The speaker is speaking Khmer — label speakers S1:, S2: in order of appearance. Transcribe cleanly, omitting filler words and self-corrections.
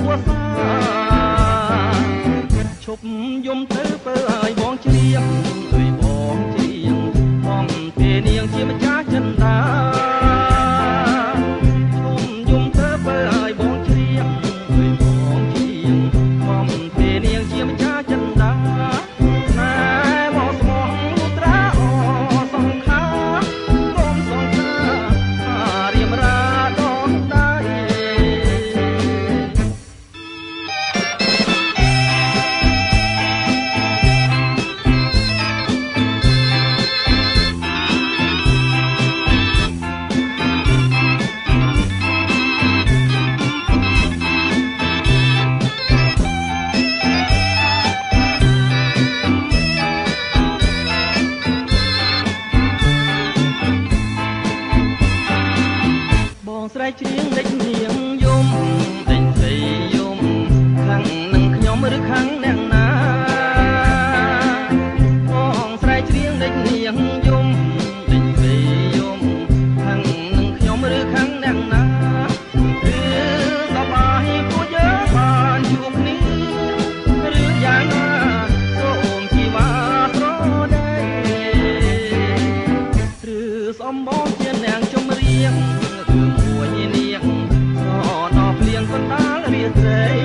S1: វសាឈប់យំទៅពើឲ្យបងច្រៀងឲ្យបងច្រៀងបងទេនាងជាម្ចាស់ចិន្តាឈប់យំទៅពើឲ្យបងច្រៀងឲ្យបងច្រៀងបងទេនាងជាម្ចាស់ចិន្តាណែមកស្មោះលុត្រាអសង្ខាកុំសង្ខារៀមរាដងដៃស្រែកច្រៀងដេញនាងយំដេញស្រីយំខាងនឹងខ្ញុំឬខាងអ្នកណាបងស្រែកច្រៀងដេញនាងយំដេញស្រីយំខាងនឹងខ្ញុំឬខាងអ្នកណាឬសប្បាយពួកយើងបានជួបគ្នាឬយ៉ាងណាសូមជីវ៉ាស្រដីឬសំបងជាអ្នកចម្រៀងមួយនាងក៏ដល់ភ្លៀងកណ្ដាលរាត្រី